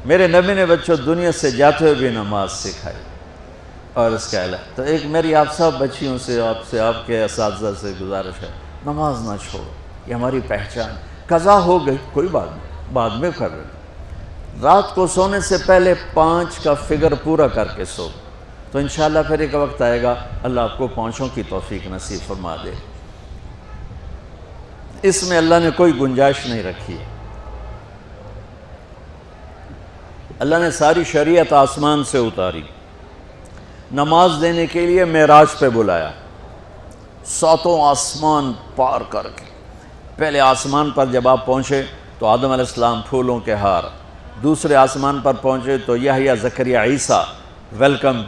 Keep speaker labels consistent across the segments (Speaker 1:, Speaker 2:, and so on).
Speaker 1: میرے نبی نے بچوں دنیا سے جاتے ہوئے بھی نماز سکھائی اور اس کا علاج. تو ایک میری آپ سب بچیوں سے آپ کے اساتذہ سے گزارش ہے، نماز نہ چھوڑو، یہ ہماری پہچان. قضا ہو گئی کوئی بات نہیں، بعد میں کر لیں. رات کو سونے سے پہلے 5 کا فگر پورا کر کے سو، تو انشاءاللہ پھر ایک وقت آئے گا اللہ آپ کو 5 کی توفیق نصیب فرما دے. اس میں اللہ نے کوئی گنجائش نہیں رکھی. اللہ نے ساری شریعت آسمان سے اتاری، نماز دینے کے لیے معراج پہ بلایا، 7 آسمان پار کر کے. پہلے آسمان پر جب آپ پہنچے تو آدم علیہ السلام پھولوں کے ہار، دوسرے آسمان پر پہنچے تو یحییٰ زکریا عیسیٰ ویلکم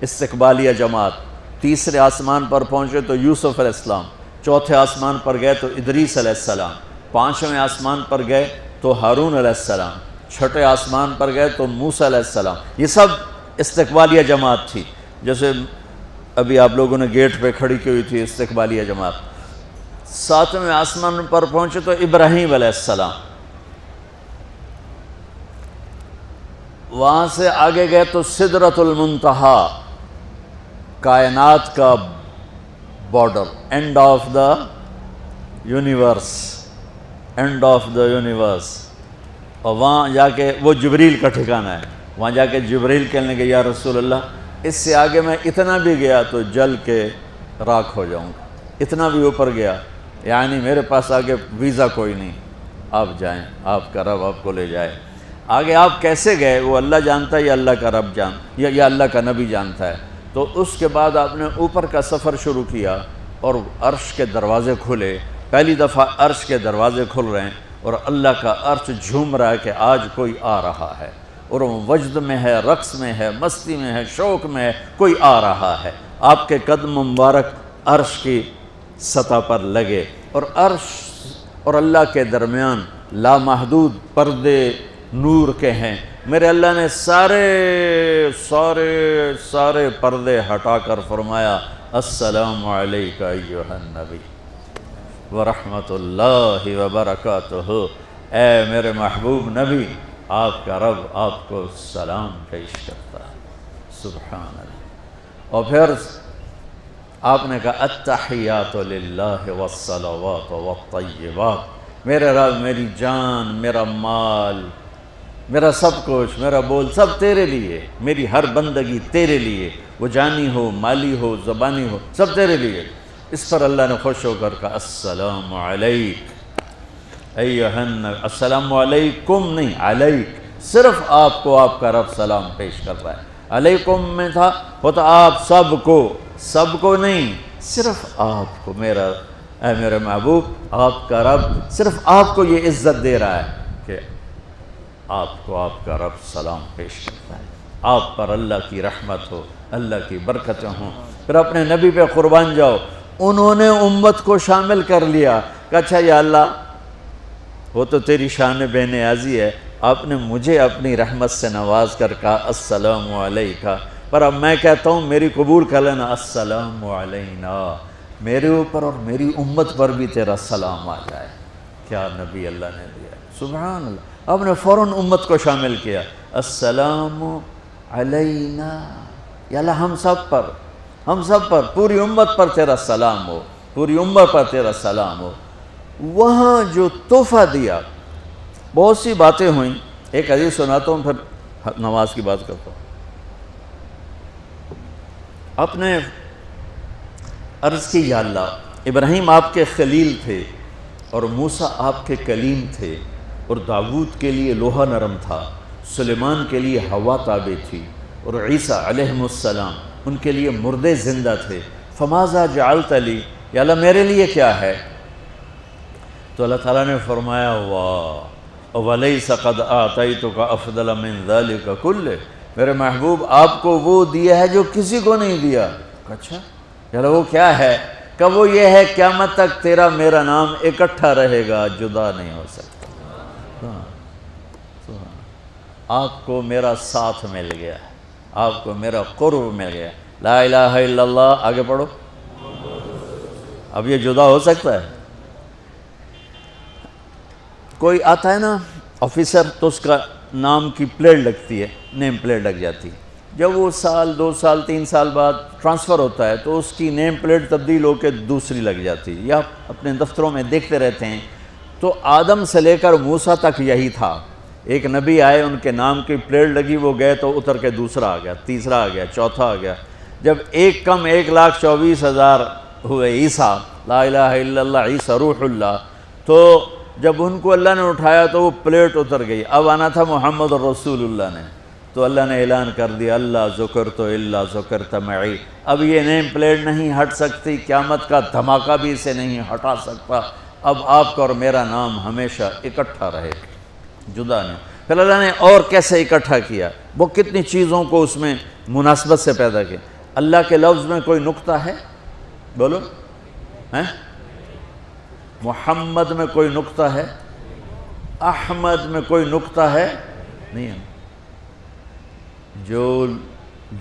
Speaker 1: استقبالیہ جماعت، تیسرے آسمان پر پہنچے تو یوسف علیہ السلام، چوتھے آسمان پر گئے تو ادریس علیہ السلام، 5ویں آسمان پر گئے تو ہارون علیہ السلام، 6ٹھے آسمان پر گئے تو موسیٰ علیہ السلام. یہ سب استقبالیہ جماعت تھی. جیسے ابھی آپ لوگوں نے گیٹ پہ کھڑی کی ہوئی تھی استقبالیہ جماعت. 7ویں آسمان پر پہنچے تو ابراہیم علیہ السلام، وہاں سے آگے گئے تو سدرۃ المنتہا، کائنات کا border, and of the universe, and of the universe. اور وہاں جا کے وہ جبریل کا ٹھکانہ ہے، وہاں جا کے جبریل کہنے کہ یا رسول اللہ اس سے آگے میں اتنا بھی گیا تو جل کے راکھ ہو جاؤں گا، اتنا بھی اوپر گیا یعنی میرے پاس آگے ویزا کوئی نہیں، آپ جائیں، آپ کا رب آپ کو لے جائے. آگے آپ کیسے گئے وہ اللہ جانتا ہے یا اللہ کا رب یا اللہ کا نبی جانتا ہے. تو اس کے بعد آپ نے اوپر کا سفر شروع کیا اور عرش کے دروازے کھلے. پہلی دفعہ عرش کے دروازے کھل رہے ہیں اور اللہ کا عرش جھوم رہا ہے کہ آج کوئی آ رہا ہے، اور وہ وجد میں ہے، رقص میں ہے، مستی میں ہے، شوق میں ہے، کوئی آ رہا ہے. آپ کے قدم مبارک عرش کی سطح پر لگے اور عرش اور اللہ کے درمیان لامحدود پردے نور کے ہیں. میرے اللہ نے سارے پردے ہٹا کر فرمایا السلام علیکہ ایھا النبی ورحمۃ اللہ وبرکاتہ. اے میرے محبوب نبی، آپ کا رب آپ کو سلام پیش کرتا ہے. سبحان اللہ. اور پھر آپ نے کہا التحیات للہ والصلوات والطیبات. میرے رب، میری جان، میرا مال، میرا سب کچھ، میرا بول سب تیرے لیے، میری ہر بندگی تیرے لیے، وہ جانی ہو، مالی ہو، زبانی ہو، سب تیرے لیے. اس پر اللہ نے خوش ہو کر کہا السلام علیک ایھا النبی. السلام علیکم نہیں، علیک. صرف آپ کو آپ کا رب سلام پیش کر رہا ہے. علیکم میں تھا ہوتا آپ سب کو نہیں، صرف آپ کو. اے میرے محبوب، آپ کا رب صرف آپ کو یہ عزت دے رہا ہے کہ آپ کو آپ کا رب سلام پیش کرتا ہے. آپ پر اللہ کی رحمت ہو، اللہ کی برکتیں ہوں. پھر اپنے نبی پہ قربان جاؤ. انہوں نے امت کو شامل کر لیا کہ اچھا یا اللہ وہ تو تیری شان بے نیازی ہے، آپ نے مجھے اپنی رحمت سے نواز کر کہا السلام علیکہ، پر اب میں کہتا ہوں میری قبول کر لینا السلام علینا، میرے اوپر اور میری امت پر بھی تیرا سلام آ جائے. کیا نبی اللہ نے دیا، سبحان اللہ. آپ نے فوراً امت کو شامل کیا. السلام علینا، یا اللہ ہم سب پر پوری امت پر تیرا سلام ہو، پوری امت پر تیرا سلام ہو. وہاں جو تحفہ دیا، بہت سی باتیں ہوئیں. ایک حدیث سناتا ہوں پھر نماز کی بات کرتا ہوں. آپ نے عرض کی یا اللہ ابراہیم آپ کے خلیل تھے اور موسیٰ آپ کے کلیم تھے، اور داؤد کے لیے لوہا نرم تھا، سلیمان کے لیے ہوا تابع تھی، اور عیسیٰ علیہ السلام ان کے لیے مردے زندہ تھے. فماذا جعلت لی، یا اللہ میرے لیے کیا ہے؟ تو اللہ تعالیٰ نے فرمایا واہ ولیس قد آتیتک افضل من ذلک کلہ. میرے محبوب آپ کو وہ دیا ہے جو کسی کو نہیں دیا. اچھا یا اللہ وہ کیا ہے؟ کہ وہ یہ ہے قیامت تک تیرا میرا نام اکٹھا رہے گا، جدا نہیں ہو سکتا. آپ کو میرا ساتھ مل گیا، آپ کو میرا قرب مل گیا. لا الہ الا اللہ، آگے پڑھو. اب یہ جدا ہو سکتا ہے؟ کوئی آتا ہے نا آفیسر، تو اس کا نام کی پلیٹ لگتی ہے، نیم پلیٹ لگ جاتی ہے۔ جب وہ سال 2 سال 3 سال بعد ٹرانسفر ہوتا ہے تو اس کی نیم پلیٹ تبدیل ہو کے دوسری لگ جاتی ہے، یا اپنے دفتروں میں دیکھتے رہتے ہیں۔ تو آدم سے لے کر موسیٰ تک یہی تھا، ایک نبی آئے، ان کے نام کی پلیٹ لگی، وہ گئے تو اتر کے دوسرا آ گیا، تیسرا آ گیا، چوتھا آ گیا۔ جب ایک کم 1,24,000 ہوئے عیسیٰ، لا الہ الا اللہ عیسیٰ روح اللہ، تو جب ان کو اللہ نے اٹھایا تو وہ پلیٹ اتر گئی۔ اب آنا تھا محمد رسول اللہ نے، تو اللہ نے اعلان کر دیا اللہ ذکرت الا ذکرت معی، اب یہ نیم پلیٹ نہیں ہٹ سکتی، قیامت کا دھماکہ بھی اسے نہیں ہٹا سکتا، اب آپ کا اور میرا نام ہمیشہ اکٹھا رہے، جدا نہیں۔ پھر اللہ نے اور کیسے اکٹھا کیا، وہ کتنی چیزوں کو اس میں مناسبت سے پیدا کیا۔ اللہ کے لفظ میں کوئی نقطہ ہے؟ بولو ہیں؟ محمد میں کوئی نقطہ ہے؟ احمد میں کوئی نقطہ ہے؟ نہیں ہے۔ جو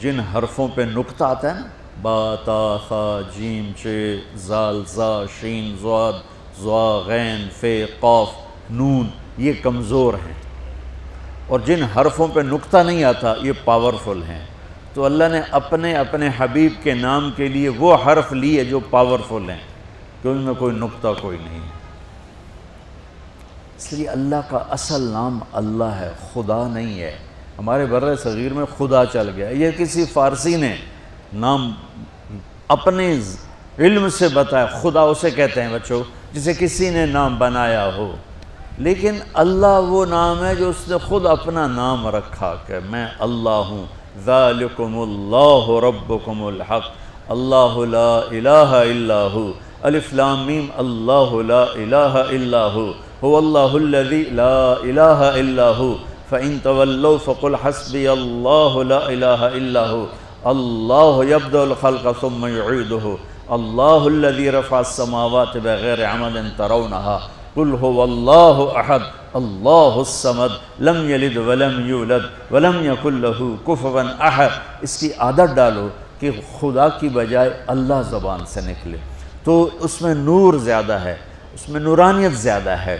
Speaker 1: جن حرفوں پہ نقطہ آتا ہے نا، با تا ثا جیم چ زال زا شین ضاد ضا غین فے قاف نون، یہ کمزور ہیں، اور جن حرفوں پہ نقطہ نہیں آتا یہ پاورفل ہیں۔ تو اللہ نے اپنے حبیب کے نام کے لیے وہ حرف لیے جو پاورفل ہیں، کہ ان میں کوئی نقطہ کوئی نہیں ہے۔ اس لیے اللہ کا اصل نام اللہ ہے، خدا نہیں ہے۔ ہمارے بر صغیر میں خدا چل گیا، یہ کسی فارسی نے نام اپنے علم سے بتایا، خدا اسے کہتے ہیں بچوں جسے کسی نے نام بنایا ہو، لیکن اللہ وہ نام ہے جو اس نے خود اپنا نام رکھا کہ میں اللہ ہوں، ذالکم اللہ ربکم الحق، اللہ لا الہ الا ہو، الف لام میم اللہ لا الہ الا ہو، هو اللہ الذی لا الہ الا ہو، فَإِن تَوَلَّوْا فَقُلْ حَسْبِيَ اللَّهُ لَا إِلَهَ إِلَّا هُوَ اللَّهُ يَبْدَأُ الْخَلْقَ ثُمَّ يُعِيدُهُ اللَّهُ الَّذِي رَفَعَ السَّمَاوَاتِ بِغَيْرِ عَمَدٍ تَرَوْنَهَا قُلْ هُوَ اللَّهُ أَحَدٌ اللَّهُ الصَّمَدُ لَمْ يَلِدْ وَلَمْ يُولَدْ وَلَمْ يَكُنْ لَهُ كُفُوًا أَحَدٌ۔ اس کی عادت ڈالو کہ خدا کی بجائے اللہ زبان سے نکلے، تو اس میں نور زیادہ ہے، اس میں نورانیت زیادہ ہے۔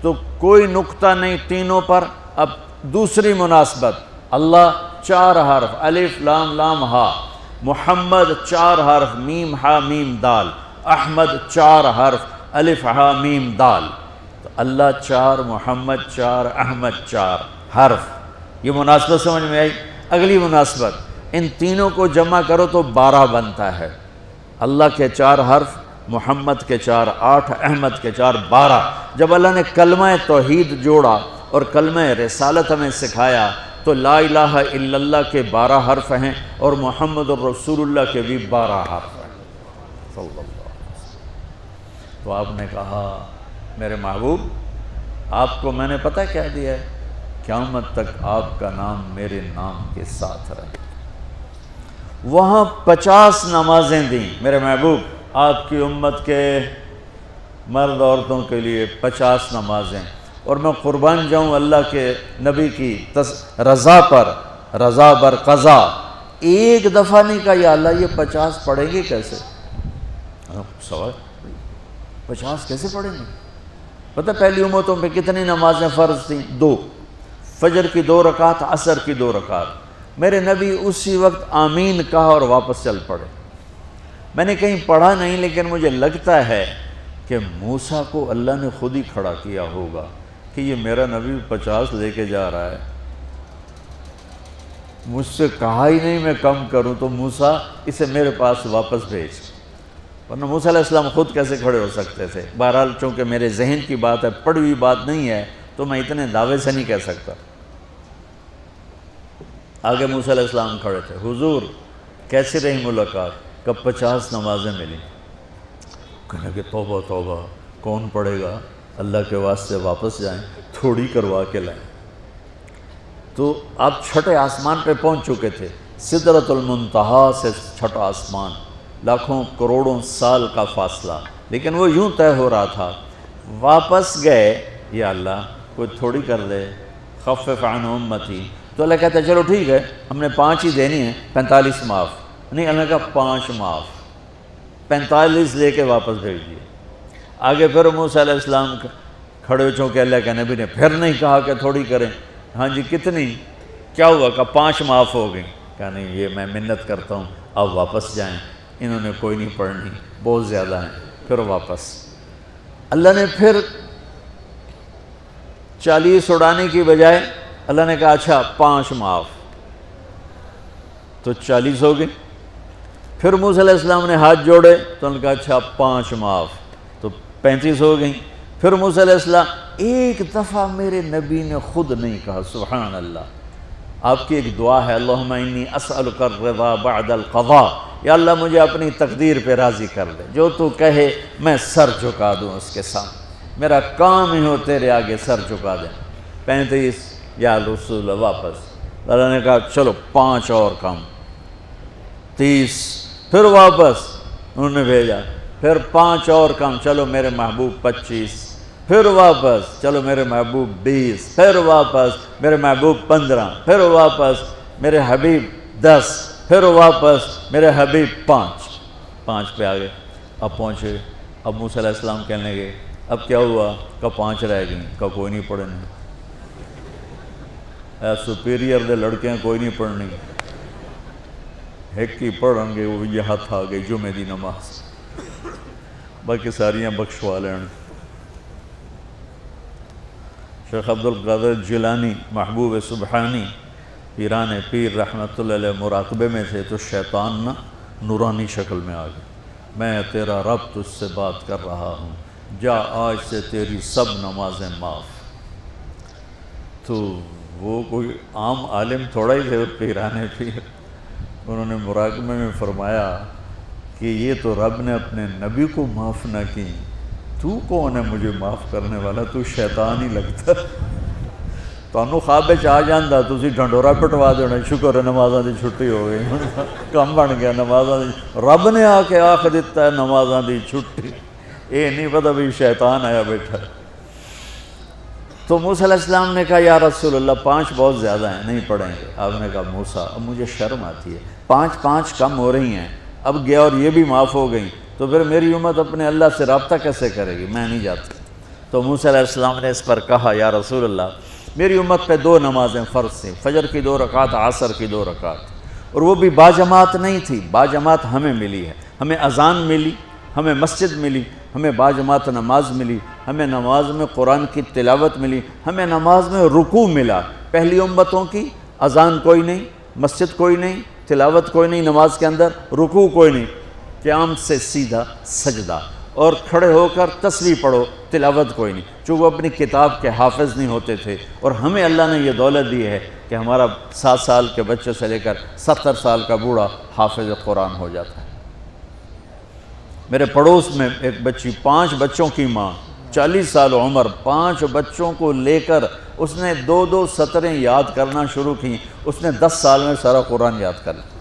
Speaker 1: تو کوئی نقطہ نہیں تینوں پر۔ اب دوسری مناسبت، اللہ 4 حرف، الف لام لام ہا، محمد 4 حرف، میم ہا میم دال، احمد 4 حرف، الف ہا میم دال، تو اللہ 4، محمد 4، احمد 4 حرف۔ یہ مناسبت سمجھ میں آئی؟ اگلی مناسبت، ان تینوں کو جمع کرو تو 12 بنتا ہے۔ اللہ کے 4 حرف، محمد کے 4 8، احمد کے 4 12۔ جب اللہ نے کلمہ توحید جوڑا اور کلمہ رسالت ہمیں سکھایا تو لا الہ الا اللہ کے 12 حرف ہیں اور محمد الرسول اللہ کے بھی 12 حرف ہیں صلی اللہ علیہ وسلم۔ تو آپ نے کہا میرے محبوب آپ کو میں نے پتہ کیا دیا ہے؟ قیامت تک آپ کا نام میرے نام کے ساتھ رہے۔ وہاں 50 نمازیں دیں میرے محبوب، آپ کی امت کے مرد عورتوں کے لیے 50 نمازیں، اور میں قربان جاؤں اللہ کے نبی کی رضا پر، رضا بر قضا، ایک دفعہ نہیں کہا یا اللہ یہ 50 پڑھیں گے کیسے؟ سوال 50 کیسے پڑھیں گے؟ پتہ پہلی امتوں پہ کتنی نمازیں فرض تھیں؟ 2، فجر کی 2 رکعت، عصر کی 2 رکعت۔ میرے نبی اسی وقت آمین کہا اور واپس چل پڑے۔ میں نے کہیں پڑھا نہیں، لیکن مجھے لگتا ہے کہ موسیٰ کو اللہ نے خود ہی کھڑا کیا ہوگا کہ یہ میرا نبی 50 لے کے جا رہا ہے، مجھ سے کہا ہی نہیں میں کم کروں، تو موسیٰ اسے میرے پاس واپس بھیج۔ ورنہ موسیٰ علیہ السلام خود کیسے کھڑے ہو سکتے تھے؟ بہرحال چونکہ میرے ذہن کی بات ہے، پڑھی ہوئی بات نہیں ہے، تو میں اتنے دعوے سے نہیں کہہ سکتا۔ آگے موسیٰ علیہ السلام کھڑے تھے، حضور کیسی رہی ملاقات؟ کب 50 نمازیں ملی؟ کہنے کہ توبہ توبہ، کون پڑھے گا؟ اللہ کے واسطے واپس جائیں، تھوڑی کروا کے لائیں۔ تو آپ چھٹے آسمان پہ پہنچ چکے تھے، سدرۃ المنتہا سے چھٹا آسمان، لاکھوں کروڑوں سال کا فاصلہ، لیکن وہ یوں طے ہو رہا تھا۔ واپس گئے، یا اللہ کوئی تھوڑی کر دے، خفف عن امتی، تو اللہ کہتا ہے چلو ٹھیک ہے، ہم نے 5 ہی دینی ہیں، 45 معاف نہیں۔ اللہ کا 5 معاف، 45 لے کے واپس بھیج دیے۔ آگے پھر موسیٰ علیہ السلام کھڑے، چونکہ اللہ کے نبی نے پھر نہیں کہا کہ تھوڑی کریں، ہاں جی کتنی؟ کیا ہوا؟ کہا 5 معاف ہو گئی۔ کہا نہیں یہ میں منت کرتا ہوں اب واپس جائیں، انہوں نے کوئی نہیں پڑھنی، بہت زیادہ ہیں۔ پھر واپس اللہ نے پھر 40 اڑانے کی بجائے اللہ نے کہا اچھا 5 معاف، تو 40 ہو گئے۔ پھر موسیٰ علیہ السلام نے ہاتھ جوڑے تو انہوں نے کہا اچھا 5 معاف، تو 35 ہو گئیں۔ پھر موسیٰ علیہ السلام ایک دفعہ میرے نبی نے خود نہیں کہا سبحان اللہ، آپ کی ایک دعا ہے اللہم انی اسألک الرضا بعد القضاء، یا اللہ مجھے اپنی تقدیر پہ راضی کر دے، جو تو کہے میں سر جھکا دوں اس کے سامنے، میرا کام ہی ہو تیرے آگے سر جھکا دیں۔ 35 یا رسول واپس، اللہ نے کہا چلو 5 اور کم، 30، پھر واپس انہوں نے بھیجا، پھر 5 اور کم، چلو میرے محبوب 25، پھر واپس چلو میرے محبوب 20، پھر واپس میرے محبوب 15، پھر واپس میرے حبیب 10، پھر واپس میرے حبیب 5 پہ آگئے۔ اب پہنچے، اب موسیٰ علیہ السلام کہنے لگے اب کیا ہوا؟ کہا 5 رہ گئیں، کہا کوئی نہیں پڑھنے، سپیریئر دے لڑکے ہیں کوئی نہیں پڑھنی، ایک ہی پڑھیں گے وہ یہ ہاتھ آ گئی جمعے دی نماز، باقی ساریاں بخشوا لین۔ شیخ عبدالقادر جیلانی محبوب سبحانی پیران پیر رحمۃ اللہ علیہ مراقبے میں تھے تو شیطان نا نورانی شکل میں آ گیا، میں تیرا رب تجھ سے بات کر رہا ہوں، جا آج سے تیری سب نمازیں معاف۔ تو وہ کوئی عام عالم تھوڑا ہی تھے پیران پیر، انہوں نے مراقبے میں فرمایا کہ یہ تو رب نے اپنے نبی کو معاف نہ کی، تو کون ہے مجھے معاف کرنے والا؟ تو شیطان ہی لگتا، تانوں خواب وچ آ جاندا تسی ڈھنڈورا پٹوا دینا، شکر ہے نمازاں دی چھٹی ہو گئی، کم بن گیا نمازاں دی، رب نے آ کے آکھ دیتا ہے نمازاں دی چھٹی، یہ نہیں پتہ بھی شیطان آیا بیٹھا۔ تو موسیٰ علیہ السلام نے کہا یا رسول اللہ 5 بہت زیادہ ہیں، نہیں پڑھیں گے۔ آپ نے کہا موسیٰ اب مجھے شرم آتی ہے، 5 کم ہو رہی ہیں، اب گیا اور یہ بھی معاف ہو گئیں، تو پھر میری امت اپنے اللہ سے رابطہ کیسے کرے گی؟ میں نہیں جاتا۔ تو موسیٰ علیہ السلام نے اس پر کہا یا رسول اللہ میری امت پہ 2 نمازیں فرض تھیں، فجر کی 2 رکعت، عصر کی 2 رکعت، اور وہ بھی باجماعت نہیں تھی، باجماعت ہمیں ملی ہے، ہمیں اذان ملی، ہمیں مسجد ملی، ہمیں باجماعت نماز ملی، ہمیں نماز میں قرآن کی تلاوت ملی، ہمیں نماز میں رکوع ملا۔ پہلی امتوں کی اذان کوئی نہیں، مسجد کوئی نہیں، تلاوت کوئی نہیں، نماز کے اندر رکوع کوئی نہیں، قیام سے سیدھا سجدہ، اور کھڑے ہو کر تسبیح پڑھو، تلاوت کوئی نہیں، چونکہ وہ اپنی کتاب کے حافظ نہیں ہوتے تھے۔ اور ہمیں اللہ نے یہ دولت دی ہے کہ ہمارا 7 سال کے بچے سے لے کر 70 سال کا بوڑھا حافظ قرآن ہو جاتا ہے۔ میرے پڑوس میں ایک بچی، 5 بچوں کی ماں، 40 سال عمر، 5 بچوں کو لے کر اس نے 2 سطریں یاد کرنا شروع کی، اس نے 10 سال میں سارا قرآن یاد کر لیا۔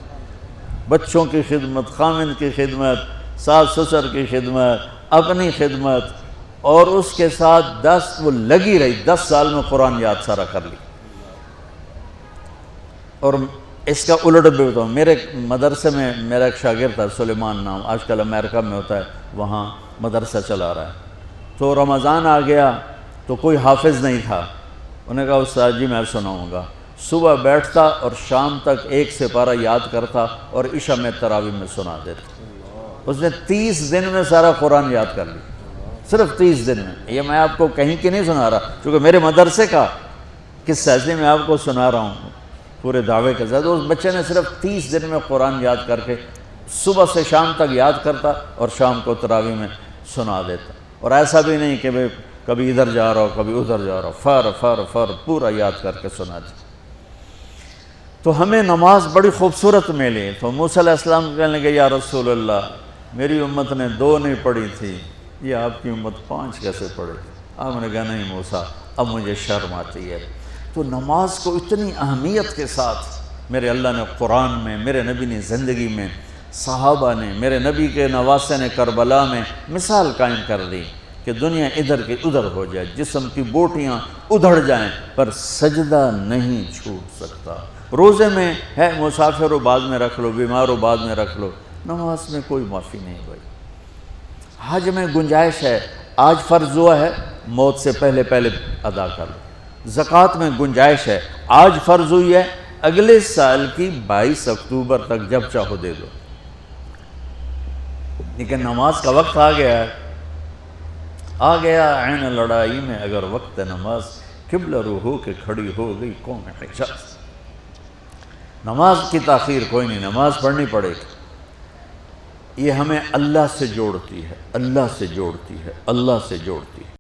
Speaker 1: بچوں کی خدمت، خامند کی خدمت، ساس سسر کی خدمت، اپنی خدمت، اور اس کے ساتھ وہ لگی رہی، 10 سال میں قرآن یاد سارا کر لی۔ اور اس کا الٹ بھی بتاؤں، میرے مدرسے میں میرا ایک شاگرد تھا سلیمان نام، آج کل امریکہ میں ہوتا ہے، وہاں مدرسہ چلا رہا ہے۔ تو رمضان آ گیا تو کوئی حافظ نہیں تھا، انہوں نے کہا استاد جی میں سناؤں گا۔ صبح بیٹھتا اور شام تک 1 سپارہ یاد کرتا اور عشاء میں تراویح میں سنا دیتا۔ اس نے 30 دن میں سارا قرآن یاد کر لیا، صرف 30 دن میں۔ یہ میں آپ کو کہیں کی نہیں سنا رہا، چونکہ میرے مدرسے کا قصہ ہے، میں آپ کو سنا رہا ہوں پورے دعوے کے ساتھ۔ اس بچے نے صرف 30 دن میں قرآن یاد کر کے صبح سے شام تک یاد کرتا اور شام کو تراویح میں سنا دیتا، اور ایسا بھی نہیں کہ کبھی ادھر جا رہا ہو کبھی ادھر جا رہا ہو، فر پورا یاد کر کے سنا دیتا۔ تو ہمیں نماز بڑی خوبصورت ملی۔ تو موسیٰ علیہ السلام کہنے لگے یا رسول اللہ میری امت نے 2 نہیں پڑھی تھی، یہ آپ کی امت 5 کیسے پڑھے؟ آپ نے کہا نہیں موسیٰ اب مجھے شرم آتی ہے۔ تو نماز کو اتنی اہمیت کے ساتھ میرے اللہ نے قرآن میں، میرے نبی نے زندگی میں، صحابہ نے، میرے نبی کے نواسے نے کربلا میں مثال قائم کر دی کہ دنیا ادھر کی ادھر ہو جائے، جسم کی بوٹیاں ادھڑ جائیں پر سجدہ نہیں چھوٹ سکتا۔ روزے میں ہے مسافر ہو بعد میں رکھ لو، بیمار ہو بعد میں رکھ لو، نماز میں کوئی معافی نہیں بھائی۔ حج میں گنجائش ہے، آج فرض ہوا ہے موت سے پہلے ادا کر لو، زکوٰۃ میں گنجائش ہے، آج فرض ہوئی ہے، اگلے سال کی 22 اکتوبر تک جب چاہو دے دو، لیکن نماز کا وقت آ گیا ہے، آ گیا عین لڑائی میں اگر وقت نماز، قبلہ رو ہو کے کھڑی ہو گئی قوم حجاز۔ نماز کی تاخیر کوئی نہیں، نماز پڑھنی پڑے گی، یہ ہمیں اللہ سے جوڑتی ہے، اللہ سے جوڑتی ہے، اللہ سے جوڑتی ہے۔